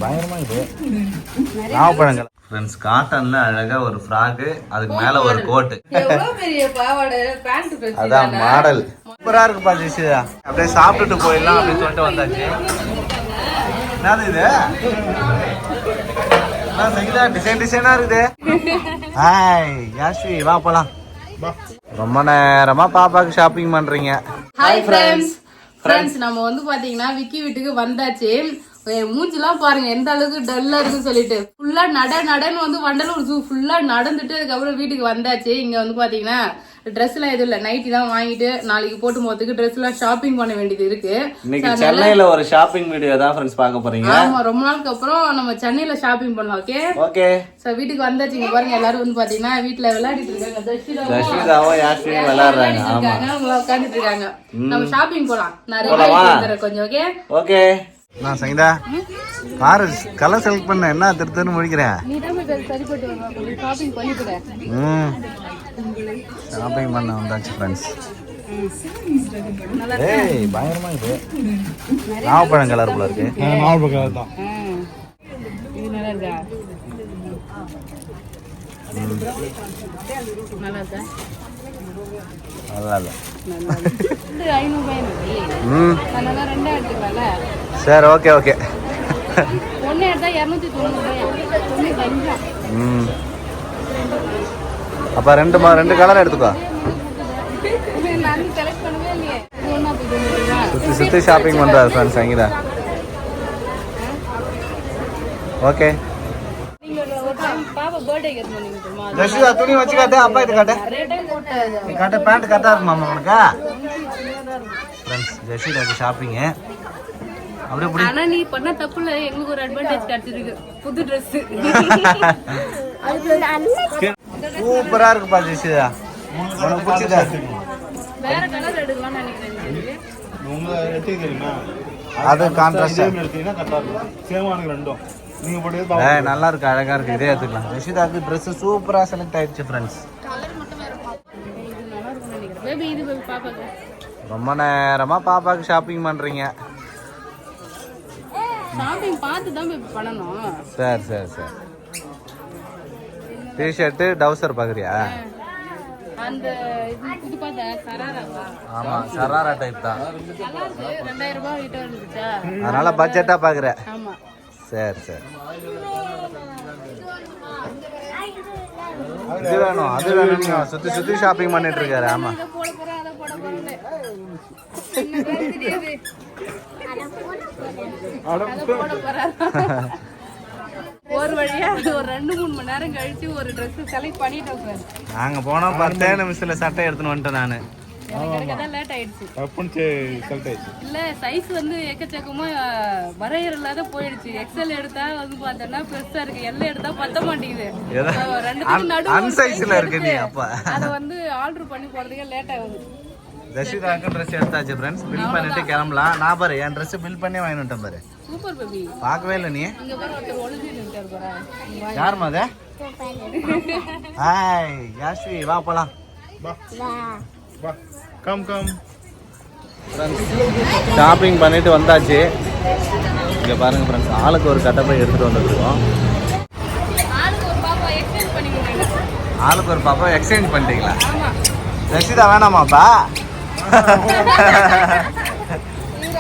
பயங்கரமா இது நாவப்பழங்கள் ஃப்ரெண்ட்ஸ். காட்டன்ல அழகா ஒரு ஃப்ராக், அதுக்கு மேல ஒரு கோட், அதான் மாடல். சூப்பரா இருக்குப்பா ஜெசிதா. அப்படியே சாப்பிட்டுட்டு போயிடலாம் அப்படின்னு சொல்லிட்டு வந்தாச்சு. என்னது இது? டிசைன் டிசைனா இருக்குது. ஹாய் யாஸ்வி, வா போலாம். ரொம்ப நேரமா பாப்பாக்கு ஷாப்பிங் பண்றீங்க. ஹாய் ஃப்ரெண்ட்ஸ், நம்ம வந்து பாத்தீங்கன்னா விக்கி வீட்டுக்கு வந்தாச்சு. மூஞ்சிலாம் பாருங்க எந்த அளவுக்கு டல்லா இருக்குன்னு சொல்லிட்டு ஃபுல்லா நடன்னு வந்து வண்டலூர் ஜூ ஃபுல்லா நடந்துட்டு அதுக்கப்புறம் வீட்டுக்கு வந்தாச்சு. இங்க வந்து பாத்தீங்கன்னா ட்ரெஸ் எல்லாம் எதுவும் இல்ல, நைட்டி தான் வாங்கிட்டு நாளைக்கு போட்டு போறதுக்கு ட்ரெஸ் எல்லாம் ஷாப்பிங் பண்ண வேண்டியது இருக்கு. இன்னைக்கு சென்னையில ஒரு ஷாப்பிங் வீடியோ தான் ஃப்ரெண்ட்ஸ் பார்க்க போறீங்க. ஆமா, ரொம்ப நாளுக்கு அப்புறம் நம்ம சென்னையில ஷாப்பிங் பண்ணலாம். ஓகே சோ வீட்டுக்கு வந்தாச்சு. இங்க பாருங்க எல்லாரும் வந்து பாத்தீங்கன்னா வீட்டுல விளையாடிட்டு இருக்காங்க. தர்ஷிதாவும் யாஸ்வியும் விளையாடுறாங்க. ஆமா, அவங்க உட்கார்ந்துட்டு இருக்காங்க. நம்ம ஷாப்பிங் போலாம். நான் ரெடி கொஞ்சம். ஓகே நான் சங்கீதா கார் கலர் செலக்ட் பண்ண என்ன திருத்தன்னு முடிக்கிறேன். ஷாப்பிங் பண்ண வந்தாச்சு ஃப்ரெண்ட்ஸ். ஏய் பயங்கரமா இது நாவப்பழம் கலர் போல இருக்கு. நாவப்பழம் கலர் தான். இது நல்லா இருக்கா? நல்லா இருக்கா? சரி, ஓகே ஓகே. அப்ப ரெண்டு கலர் எடுத்துக்கோ. சுத்தி ஷாப்பிங் பண்றாரு ஃப்ரெண்ட்ஸ் சங்கீதா. ஓகே ஜெசிதா, துணி வச்சு காட்டு. அப்பா இது காட்டு. நீ காட்டு. பேண்ட் கரெக்டா இருக்குமா உனக்கு? ஃப்ரெண்ட்ஸ் ஜெசிதாக்கு ஷாப்பிங். அப்படியே புடி. ஆனா நீ பண்ண தப்புல எங்களுக்கு ஒரு அட்வான்டேஜ் கிடைச்சிருக்கு. புது Dress சூப்பரா இருக்குப்பா ஜெசிதா. உனக்கு பிடிச்சதா? வேற கலர் எடுக்கலாம்னு நினைக்கிறேன். உங்க எடுத்துக்கிறீங்களா? அது கான்ட்ராஸ்ட் எடுத்தீங்கன்னா கரெக்டா இருக்கும். சேமானுக்கு ரெண்டும் நீங்க போட்டு நல்லா இருக்கு, அழகா இருக்கு. இதே எடுத்துக்கலாம். ஜெசிதாக்கு Dress சூப்பரா செலக்ட் ஆயிடுச்சு ஃப்ரெண்ட்ஸ். ரொம்ப நேரமா பாப்பாக்கு ஷாப்பிங் பண்றீங்க. ஷாப்பிங் பார்த்து தான் பண்ணணும். சரி. டி-ஷர்ட் டவுசர் பாக்குறியா? அந்த இது புது பாத்தா சராரா. ஆமா, சராரா டைப் தான். 2000 ரூபாய் கிட்ட வந்துச்சா, அதனால பட்ஜெட்டா பாக்குற. ஆமா சரி. இது வேணும் அது வேணும் சுத்தி ஷாப்பிங் பண்ணிட்டு இருக்காரு. ஆமா, ஒரு வழியா ஒரு 2-3 மணி நேரம் கழிச்சு ஒரு Dress செலக்ட் பண்ணிட்டோம் சார். நாங்க போனோம் 10 நிமிஷத்துல சட்டை எடுத்துன்னு வந்துட்டேன் நானு. லேட் ஆயிடுச்சு. இல்ல சைஸ் வந்து எக்கச்சக்கமா வரையற இல்லாத போயிடுச்சு. எக்ஸல் எடுத்தா வந்து பார்த்தா பெருசா இருக்கு, எல் எடுத்தா பத்த மாட்டேங்குது. ரெண்டுத்துக்கு நடுவுல இருக்கு. நீ அப்ப அத வந்து ஆர்டர் பண்ணி போறதுக்கே லேட் ஆகுது. ஜெசிதாக்கு Dress எடுத்தாச்சு ஃப்ரெண்ட்ஸ். பில் பண்ணிட்டு கிளம்பலாம். நான் பாரு என் Dress பில் பண்ணி வாங்கி வந்துட்டேன் பாரு. Super baby. பார்க்கவே இல்ல நீ. இங்க பாரு ஒருத்தர் ஒளிஞ்சி நின்னுட்டாரு பாரு. யாருமா அது? ஹாய் யாஸ்வி, வா போலாம். வா கம் ஃப்ரெண்ட்ஸ். ஷாப்பிங் பண்ணிட்டு வந்தாச்சு. இங்க பாருங்க ஃப்ரெண்ட்ஸ், ஆளுக்கு ஒரு கட்டை போய் எடுத்துட்டு வந்துருக்கோம். ஆளுக்கு ஒரு பாப்பா எக்ஸ்சேஞ்ச் பண்ணிட்டீங்களா? ஜெசிதா வேணாமாப்பா?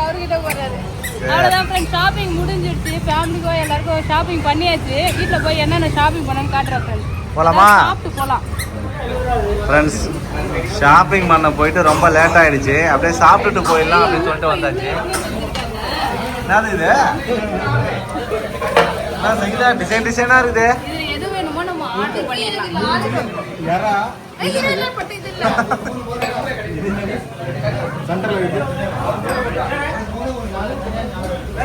அவர்கிட்ட போறாரு. அவ்வளவுதான் ஃப்ரெண்ட்ஸ், ஷாப்பிங் முடிஞ்சிடுச்சு. ஃபேமிலிக்கோ எல்லாருக்கும் ஷாப்பிங் பண்ணியாச்சு. வீட்டில் போய் என்னென்ன ஷாப்பிங் பண்ணணும்னு காட்டுறேன் ஃப்ரெண்ட்ஸ். போலாமா? சாப்பிட்டு போலாம் ஃப்ரெண்ட்ஸ். ஷாப்பிங் பண்ண போயிட்டு ரொம்ப லேட் ஆயிடுச்சு. அப்படியே சாப்பிட்டுட்டு போயிடலாம் அப்படின்னு சொல்லிட்டு வந்தாச்சு. என்னது இது? சங்கீதா, டிசைனா இருக்குது. இது எது வேணுமோ நம்ம ஆர்டர் பண்ணிடலாம்.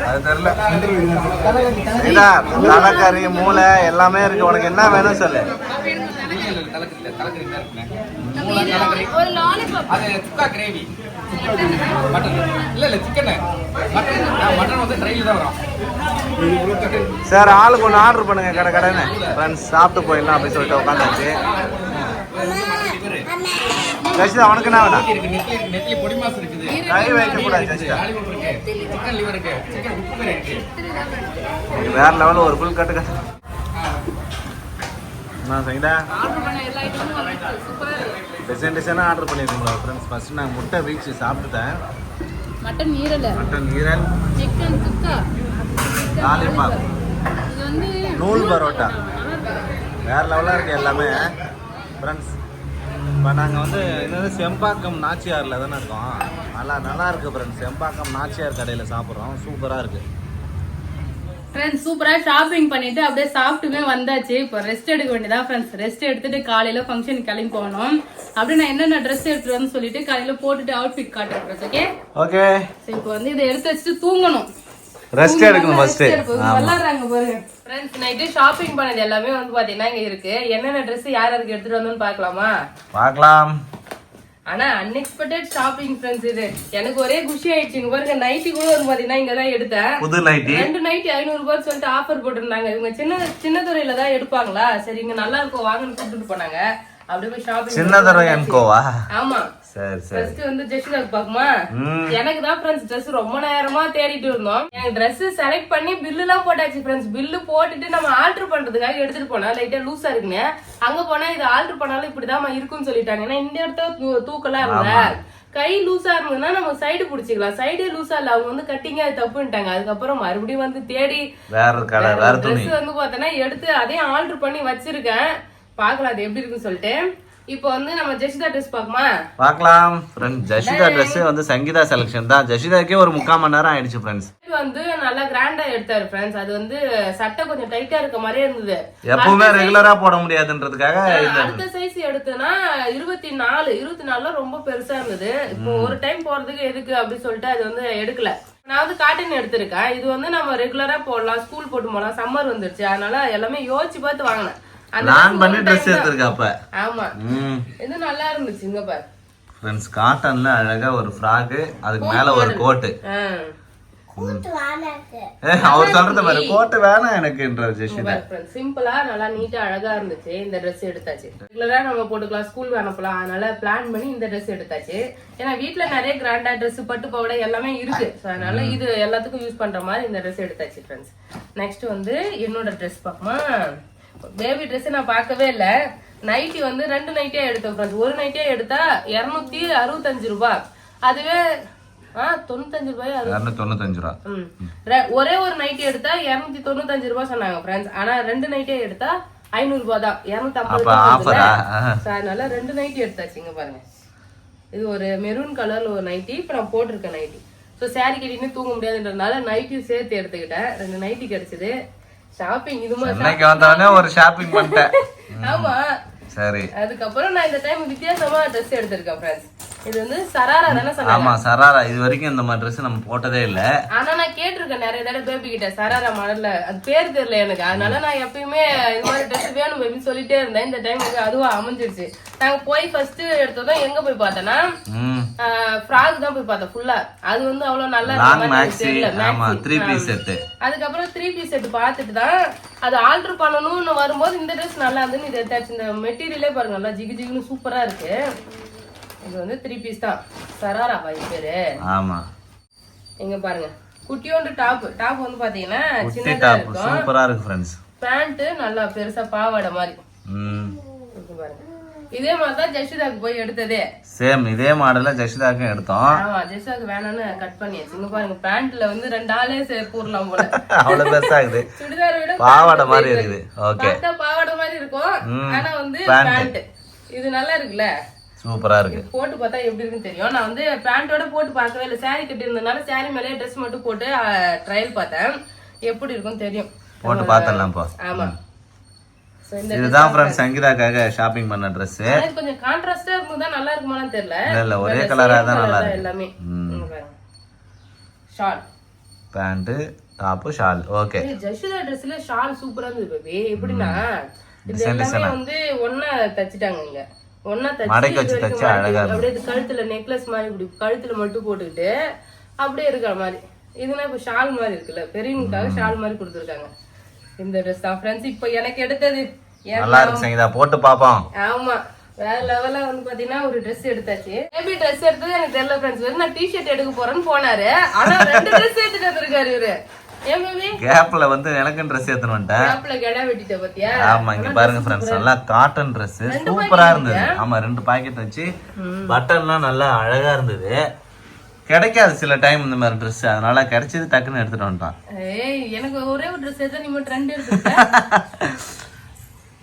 அது தெரியல. தலைக்கறி மூளை எல்லாமே இருக்கு. உனக்கு என்ன வேணும் சொல்லு. ஒரு லாலிபாப். அது சுக்கா கிரேவி. மட்டன் இல்ல சிக்கன். மட்டன் வந்து ட்ரைல தான் வரும். சார் ஆளுக்கு ஒன்று ஆர்டர் பண்ணுங்க கடைன்னு. ஃப்ரெண்ட்ஸ் சாப்பிட்டு போயிடலாம் அப்படின்னு சொல்லிட்டு உட்காந்தாச்சு. ஜெஷிதா உனக்கு என்ன வேணா? நெத்திலி பொடி மாஸ் இருக்குது. கை வைக்க கூடாது ஜெஷிதா. லாலிபாப் இருக்கு. சிக்கன் லிவர் இருக்கு. சிக்கன் உப்பு கறி இருக்கு. வேற லெவல்ல ஒரு ஃபுல் கட்டு கட்டு. நான் சங்கடா ஆர்டர் பண்ண எல்லா ஐட்டமும் வந்துருக்கு. சூப்பரா இருக்கு. டிசைனா ஆர்டர் பண்ணிருக்கோம் ஃப்ரெண்ட்ஸ். ஃபர்ஸ்ட் நான் முட்டை வீச்சு சாப்பிட்டுட்டேன். மட்டன் ஈரல், மட்டன் ஈரல், சிக்கன் சுக்கா, லாலிபாப், இது வந்து நூல் பரோட்டா. வேற லெவலாக இருக்குது எல்லாமே ஃப்ரெண்ட்ஸ். இப்போ நாங்கள் வந்து என்னது செம்பாக்கம் நாச்சியாரில் தானே இருக்கோம். நல்லா இருக்குது ஃப்ரெண்ட்ஸ். செம்பாக்கம் நாச்சியார் கடையில் சாப்பிட்றோம். சூப்பராக இருக்குது ஃப்ரெண்ட்ஸ். சூப்பரா ஷாப்பிங் பண்ணிட்டு அப்படியே சாப்பிட்டுமே வந்தாச்சு. இப்போ ரெஸ்ட் எடுக்க வேண்டியதா ஃப்ரெண்ட்ஸ். ரெஸ்ட் எடுத்துட்டு காலையில ஃபங்க்ஷனுக்கு கிளம்பி போகணும். அப்படி நான் என்னென்ன ட்ரெஸ் எடுத்துட்டு வந்து சொல்லிட்டு காலையில போட்டுட்டு அவுட்ஃபிட் காட்டுறேன் ஃப்ரெண்ட்ஸ். Okay okay. இப்போ வந்து இதை எடுத்து வச்சுட்டு தூங்கணும். ரெஸ்ட் எடுக்கணும் ஃபர்ஸ்ட். விளையாடுறாங்க பாருங்க ஃப்ரெண்ட்ஸ். நைட்டு ஷாப்பிங் பண்ணது எல்லாமே வந்து பாத்தீங்கன்னா இங்க இருக்கு. என்னென்ன ட்ரெஸ் யார் யாருக்கு எடுத்துட்டு வந்தோம்னு பாக்கலாமா? பார்க்கலாம். ஆனா அன்எக்ஸ்பெக்டட் ஷாப்பிங் ஃப்ரெண்ட்ஸ். இது எனக்கு ஒரே குஷி ஆயிடுச்சு. பாருங்க நைட்டி கூட வந்து பாத்தீங்கன்னா இங்கதான் எடுத்தேன். புது நைட்டி 2 நைட்டி 500 ரூபாய் சொல்லிட்டு ஆஃபர் போட்டிருந்தாங்க. இவங்க சின்ன துறையில தான் எடுப்பாங்களா, சரி இங்க நல்லா இருக்கும் வாங்கன்னு கூப்பிட்டு போனாங்க. அப்படியே போய் ஷாப்பிங். சின்னதரை என்கோவா? ஆமா. சரி சரி. ஃபர்ஸ்ட் வந்து ஜெஷிதாக்கு பாக்குமா? எனக்கு தான் ஃப்ரெண்ட்ஸ் Dress ரொம்ப நேரமா தேடிட்டு இருந்தோம். எனக்கு Dress செலக்ட் பண்ணி பில்லு எல்லாம் போட்டாச்சு ஃப்ரெண்ட்ஸ். பில்லு போட்டுட்டு நம்ம ஆல்டர் பண்றதுக்காக எடுத்துட்டு போனா லைட்டா லூசா இருக்குன்னு அங்க போனா இது ஆல்டர் பண்ணாலும் இப்படிதான் இருக்குன்னு சொல்லிட்டாங்க. ஏன்னா இந்த இடத்த தூக்கலாம் இருந்த கை லூசா இருந்ததுன்னா நம்ம சைடு புடிச்சுக்கலாம். சைடே லூசா இல்ல, அவங்க வந்து கட்டிங்க அது தப்புன்ட்டாங்க. அதுக்கப்புறம் மறுபடியும் வந்து தேடி வேற Dress வந்து பார்த்தோன்னா எடுத்து அதையும் ஆல்டர் பண்ணி வச்சிருக்கேன். பாக்கலாம் அது எப்படி இருக்குன்னு சொல்லிட்டு. இப்போ வந்து நம்ம ஜெஷிதா ட்ரெஸ் பாக்குமா? பார்க்கலாம் ஃப்ரெண்ட்ஸ். ஜெஷிதா Dress வந்து சங்கீதா செலக்ஷன் தான். ஜெஷிதாக்கே ஒரு 3/4 மணி நேரம் ஆயிடுச்சு ஃப்ரெண்ட்ஸ். இது வந்து நல்லா கிராண்டா எடுத்தாரு ஃப்ரெண்ட்ஸ். அது வந்து சட்டை கொஞ்சம் டைட்டா இருக்க மாதிரியே இருந்தது. எப்பவுமே ரெகுலரா போட முடியாதுன்றதுக்காக அடுத்த சைஸ் எடுத்தனா 24 ரொம்ப பெருசா இருந்தது. இப்போ ஒரு டைம் போறதுக்கு எதுக்கு அப்படி சொல்லிட்டு அது வந்து எடுக்கல. நான் வந்து காட்டன் எடுத்திருக்கேன். இது வந்து நம்ம ரெகுலரா போடலாம், ஸ்கூல் போட்டு போலாம். சம்மர் வந்துருச்சு, அதனால எல்லாமே யோசிச்சு பார்த்து வாங்கினேன். நான் பண்ணி Dress எடுத்திருக்கேன் அப்ப. ஆமா, இது நல்லா இருந்துச்சு. இங்க பாரு ஃப்ரெண்ட்ஸ், காட்டன்ல அழகா ஒரு ஃப்ராக், அதுக்கு மேல ஒரு கோட். அவர் சொல்றது பாரு, கோட் வேணாம் எனக்குன்ற ஜெஷிதா. சிம்பிளா நல்லா நீட்டா அழகா இருந்துச்சு. இந்த Dress எடுத்தாச்சு. ரெகுலரா நம்ம போட்டுக்கலாம், ஸ்கூல் அனுப்பலாம். அதனால பிளான் பண்ணி இந்த Dress எடுத்தாச்சு. ஏன்னா வீட்டுல நிறைய கிராண்டா Dress, பட்டு பாவாடை எல்லாமே இருக்கு. அதனால இது எல்லாத்துக்கும் யூஸ் பண்ற மாதிரி இந்த Dress எடுத்தாச்சு ஃப்ரெண்ட்ஸ். நெக்ஸ்ட் வந்து என்னோட Dress பாக்குமா? பேபி Dress நான் பார்க்கவே இல்ல. நைட்டி வந்து 2 நைட்டியா எடுத்தோம் ஃப்ரெண்ட்ஸ். ஒரு நைட்டியா எடுத்தா 265 ரூபாய். அதுவே 95 ரூபாய். 295 ரூபாய். ஒரே ஒரு நைட்டி எடுத்தா 295 ரூபாய் சொன்னாங்க ஃப்ரெண்ட்ஸ். ஆனா 2 நைட்டியா எடுத்தா 500 ரூபாய் தான். 250. அதனால 2 நைட்டி எடுத்தாச்சுங்க பாருங்க. இது ஒரு மெரூன் கலர்ல ஒரு நைட்டி. இப்ப நான் போட்டிருக்கேன் நைட்டி. ஸோ சாரி கட்டின்னு தூங்க முடியாதுன்றதுனால நைட்டியும் சேர்த்து எடுத்துக்கிட்டேன். 2 நைட்டி கிடைச்சது. ஷாப்பிங் இது மாதிரி வந்தவனே ஒரு ஷாப்பிங் பண்ணிட்டேன். ஆமா சரி. அதுக்கப்புறம் நான் இந்த டைம் வித்தியாசமா Dress எடுத்திருக்கேன் ஃப்ரெண்ட்ஸ். இது வந்து சராரா தானே சொன்னாங்க? ஆமா சராரா. இது வரைக்கும் இந்த மாதிரி Dress நம்ம போட்டதே இல்ல. ஆனா நான் கேட்டிருக்கேன் நிறைய தடவை பேபி கிட்ட சராரா மாடல்ல. அது பேர் தெரியல எனக்கு. அதனால நான் எப்பயுமே இது மாதிரி Dress வேணும் பேபின்னு சொல்லிட்டே இருந்தேன். இந்த டைம் அதுவா அமைஞ்சிருச்சு. நாங்க போய் ஃபர்ஸ்ட் எடுத்ததும் எங்க போய் பார்த்தோன்னா ஃப்ராக் தான் போய் பார்த்தோம் ஃபுல்லா. அது வந்து அவ்வளவு நல்லா இருக்கு. 3 பீஸ் செட். அதுக்கப்புறம் 3 பீஸ் செட் பார்த்துட்டு தான் அது ஆல்டர் பண்ணணும்னு வரும்போது இந்த Dress நல்லா இருந்துன்னு இது எடுத்தாச்சு. இந்த மெட்டீரியலே பாருங்க நல்லா ஜிகு ஜிகுன்னு சூப்பரா இருக்கு. இது வந்து 3 பீஸ் தான். சராரா பாய் பேரு. ஆமா. இங்க பாருங்க குட்டியோண்டு டாப் வந்து பாத்தீங்கன்னா சின்னதா இருக்கும். சூப்பரா இருக்கு फ्रेंड्स. பேண்ட் நல்லா பெருசா பாவாடை மாதிரி. இங்க பாருங்க. இதே மாதிரி தான் ஜெஷிதாக்கு போய் எடுத்ததே. சேம் இதே மாடல்ல ஜெஷிதாக்கு எடுத்தோம். ஆமா, ஜெஷிதாக்கு வேணும்னு கட் பண்ணியாச்சு. இங்க பாருங்க பேண்ட்ல வந்து 2 ஆளே போறலாம் போல. அவ்வளவு பெருசா இருக்குது. சுடிதார் விட பாவாடை மாதிரி இருக்குது. ஓகே. பார்த்தா பாவாடை மாதிரி இருக்கும். ஆனா வந்து பேண்ட். இது நல்லா இருக்குல? சூப்பரா இருக்கு. போட்டு பார்த்தா எப்படி இருக்குன்னு தெரியும். நான் வந்து பேண்டோட போட்டு பார்க்கவே இல்லை. சாரி கட்டி இருந்தனால சாரி மேலே ட்ரெஸ் மட்டும் போட்டு ட்ரையல் பார்த்தேன். எப்படி இருக்குன்னு தெரியும். போட்டு பார்த்தலாம் போ. ஆமா. இதுதான் फ्रेंड्स சங்கீதாக்காக ஷாப்பிங் பண்ண Dress. இது கொஞ்சம் கான்ட்ராஸ்டா இருந்தா நல்லா இருக்குமான்னு தெரியல. இல்ல ஒரே கலரா தான் நல்லா இருக்கு எல்லாமே. Shawl, pant, top, shawl. Okay. Jeshitha Dressல ஷால் சூப்பரா இருந்துது பேபி. எப்படின்னா இது எல்லாமே வந்து ஒண்ணா தச்சிட்டாங்க. இங்க ஒண்ணா தச்சு அழகா அப்படியே கழுத்துல நெக்லஸ் மாதிரி இப்படி கழுத்துல மட்டும் போட்டுக்கிட்டு அப்படியே இருக்கிற மாதிரி. இதுனா இப்ப ஷால் மாதிரி இருக்குல்ல, பெரியவங்களுக்காக ஷால் மாதிரி கொடுத்துருக்காங்க. இந்த Dress தான் फ्रेंड्स இப்போ எனக்கு எடுத்தது. நல்லா இருக்கு சங்கீதா, போட்டு பாப்போம். ஆமா, வேற லெவலா வந்து பாத்தீங்கன்னா ஒரு ட்ரெஸ் எடுத்தாச்சு. பேபி ட்ரெஸ் எடுத்தது எனக்கு தெரியல ஃப்ரெண்ட்ஸ். வெறும் நான் டிஷர்ட் எடுக்க போறேன்னு போனாரு. ஆனா 2 ட்ரெஸ் எடுத்துட்டு வந்திருக்காரு இவரு. ஏன் பேபி கேப்ல வந்து எனக்கு ட்ரெஸ் எடுத்துட்டு வந்துட்டேன். கேப்ல கெடா வெட்டிட்ட பாத்தியா? ஆமா இங்க பாருங்க ஃப்ரெண்ட்ஸ், நல்லா காட்டன் ட்ரெஸ் சூப்பரா இருந்தது. ஆமா 2 பாக்கெட் வச்சு பட்டன்லாம் நல்லா அழகா இருந்தது. கிடைக்காது சில டைம் இந்த மாதிரி ட்ரெஸ், அதனால கிடைச்சது டக்குன்னு எடுத்துட்டு வந்துட்டான். ஏய் எனக்கு ஒரே ஒரு ட்ரெஸ் எடுத்தா நீ மட்டும் 2 எடுத்துட்ட.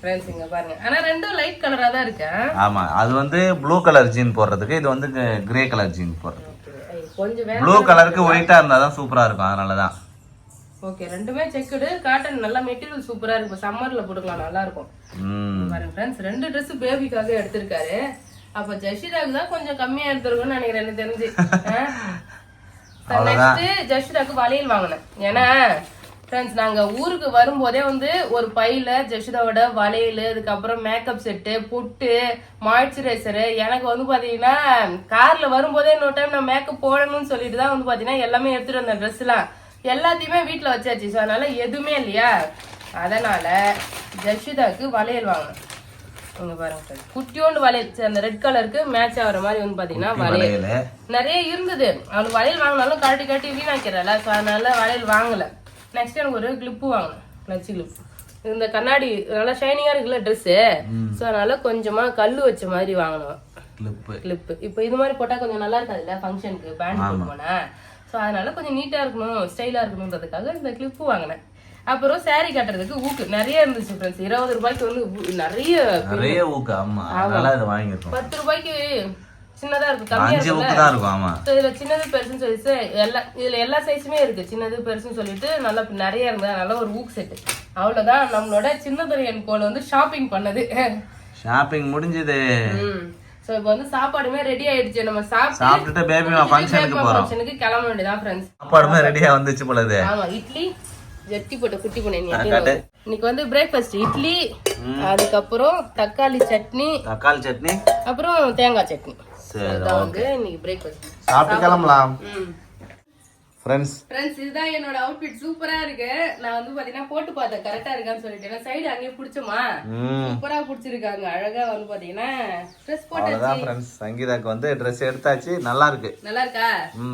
ஃப்ரெண்ட்ஸ் இங்க பாருங்க. ஆனா ரெண்டும் லைட் கலரா தான் இருக்கு. ஆமா அது வந்து ப்ளூ கலர் ஜீன் போடுறதுக்கு, இது வந்து கிரே கலர் ஜீன் போடுறதுக்கு. கொஞ்சம் வேற ப்ளூ கலருக்கு ஒயிட்டா இருந்தாதான் சூப்பரா இருக்கும், அதனாலதான். ஓகே ரெண்டுமே செக்குடு காட்டன், நல்லா மெட்டீரியல் சூப்பரா இருக்கு. சம்மர்ல போட்டுக்கலாம், நல்லா இருக்கும். பாருங்க ஃப்ரெண்ட்ஸ் 2 ட்ரெஸ் பேபிக்காக எடுத்திருக்காரு. அப்ப ஜஷிதாக்கு தான் கொஞ்சம் கம்மியா எடுத்துருக்கும்னு நினைக்கிறேன் எனக்கு தெரிஞ்சு. நெக்ஸ்ட் ஜஷிதாக்கு வளையல் வாங்கினேன். ஏன்னா ஃப்ரெண்ட்ஸ் நாங்க ஊருக்கு வரும்போதே வந்து ஒரு பையில ஜஷிதாவோட வளையல், அதுக்கப்புறம் மேக்கப் செட்டு, புட்டு, மாய்ஸ்சரைசரு. எனக்கு வந்து பாத்தீங்கன்னா கார்ல வரும்போதே இன்னொரு டைம் நான் மேக்கப் போடணும்னு சொல்லிட்டு தான் வந்து பாத்தீங்கன்னா எல்லாமே எடுத்துட்டு வந்தேன். ட்ரெஸ் எல்லாம் எல்லாத்தையுமே வீட்டுல வச்சாச்சு. ஸோ அதனால எதுவுமே இல்லையா, அதனால ஜஷிதாக்கு வளையல் வாங்கினேன். இங்க பாருங்க குட்டியோண்டு வளையல், அந்த ரெட் கலருக்கு மேட்ச் ஆகுற மாதிரி வந்து பாத்தீங்கன்னா வளையல் நிறைய இருந்தது. அவனுக்கு வளையல் வாங்கினாலும் கட்டி கட்டி வீணாக்கிறல, ஸோ அதனால வளையல் வாங்கல. நெக்ஸ்ட் எனக்கு ஒரு கிளிப்பு வாங்கினேன், கிளச்சி கிளிப். இந்த கண்ணாடி நல்லா ஷைனிங்கா இருக்குல்ல ட்ரெஸ், ஸோ அதனால கொஞ்சமா கல்லு வச்ச மாதிரி வாங்கினோம் கிளிப்பு. இப்போ இது மாதிரி போட்டா கொஞ்சம் நல்லா இருக்காதுல்ல ஃபங்க்ஷனுக்கு பேண்ட் போட்டு போனா, ஸோ அதனால கொஞ்சம் நீட்டா இருக்கணும், ஸ்டைலா இருக்கணும்ன்றதுக்காக இந்த கிளிப்பு வாங்கினேன். அப்புறம் சாரி கட்டுறதுக்கு ஊக்கு நிறைய இருந்துச்சு ஃப்ரெண்ட்ஸ். 20 ரூபாய்க்கு வந்து நிறைய ஊக்கு. ஆமா அதனால இது வாங்கிருக்கோம். 10 ரூபாய்க்கு சின்னதா இருக்கும், கம்மியா இருக்கும். ஆமா இதுல சின்னது பெருசுன்னு சொல்லிட்டு இதுல எல்லா சைஸுமே இருக்கு, சின்னது பெருசுன்னு சொல்லிட்டு நல்லா நிறைய இருந்தது. அதனால ஒரு ஊக்கு செட்டு. அவ்வளவுதான் நம்மளோட சின்னதுரையன் கோல் வந்து ஷாப்பிங் பண்ணது. ஷாப்பிங் முடிஞ்சது. சோ இப்போ வந்து சாப்பாடுமே ரெடி ஆயிடுச்சு. நம்ம சாப்பிட்டுட்டு பேபி ஃபங்க்ஷனுக்கு கிளம்ப வேண்டியதான் ஃப்ரெண்ட்ஸ். சாப்பாடுமே ரெடியா வந்துச்சு போலது. ஆமா இட்லி ஜெட்டி போட்ட குட்டி பண்ணி இன்னைக்கு வந்து பிரேக்ஃபாஸ்ட் இட்லி, அதுக்கப்புறம் தக்காளி சட்னி, அப்புறம் தேங்காய் சட்னி. அதான் வந்து இன்னைக்கு பிரேக்ஃபாஸ்ட். சாப்பிட்டு கிளம்பலாம் ஃப்ரெண்ட்ஸ். இதுதான் என்னோட அவுட்ஃபிட். சூப்பரா இருக்கு. நான் வந்து பாத்தீங்கன்னா போட்டு பார்த்தேன் கரெக்டா இருக்கான்னு சொல்லிட்டு. சைடு அங்கேயே பிடிச்சோமா, சூப்பரா பிடிச்சிருக்காங்க. அழகா வந்து பாத்தீங்கன்னா ட்ரெஸ் போட்டாச்சு. ஃப்ரெண்ட்ஸ் சங்கீதாக்கு வந்து ட்ரெஸ் எடுத்தாச்சு. நல்லா இருக்கு. நல்லா இருக்கா?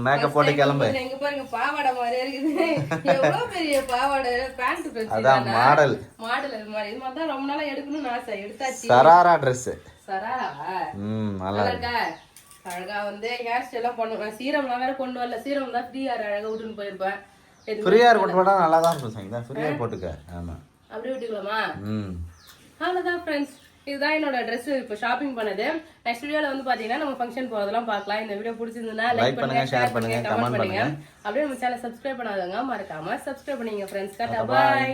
மேக்கப் போட்டு கிளம்பு. எங்க பாருங்க பாவாடை மாதிரியே இருக்குது. எவ்வளவு பெரிய பாவாடை, பேண்ட் ட்ரெஸ். அதான் மாடல் இது மாதிரி. இது மாதிரி தான் ரொம்ப நாளா எடுக்கணும்னு ஆசை. எடுத்தாச்சு. சராரா ட்ரெஸ். சராராவா? நல்லா இருக்கா? அழகா வந்து ஹேர் ஸ்டைல் எல்லாம் பண்ணுவேன். சீரம்லாம் வேற கொண்டு வரல. சீரம் தான் ஃப்ரீ ஹேர் அழகா விட்டுன்னு போயிருப்பேன். ஃப்ரீ ஹேர் போட்டு போட்டா நல்லா தான் இருக்கும் சங்கீதா. ஃப்ரீ ஹேர் போட்டுக்க. ஆமா அப்படியே விட்டுக்கலாமா? அவ்வளவுதான் ஃப்ரெண்ட்ஸ். இதுதான் என்னோட ட்ரெஸ் இப்போ ஷாப்பிங் பண்ணது. நெக்ஸ்ட் வீடியோல வந்து பாத்தீங்கன்னா நம்ம ஃபங்க்ஷன் போறதெல்லாம் பார்க்கலாம். இந்த வீடியோ பிடிச்சிருந்தா லைக் பண்ணுங்க, ஷேர் பண்ணுங்க, கமெண்ட் பண்ணுங்க. அப்படியே நம்ம சேனலை சப்ஸ்கிரைப் பண்ணாதவங்க மறக்காம சப்ஸ்கிரைப் பண்ணுங்க ஃப்ரெண்ட்ஸ். Tata bye.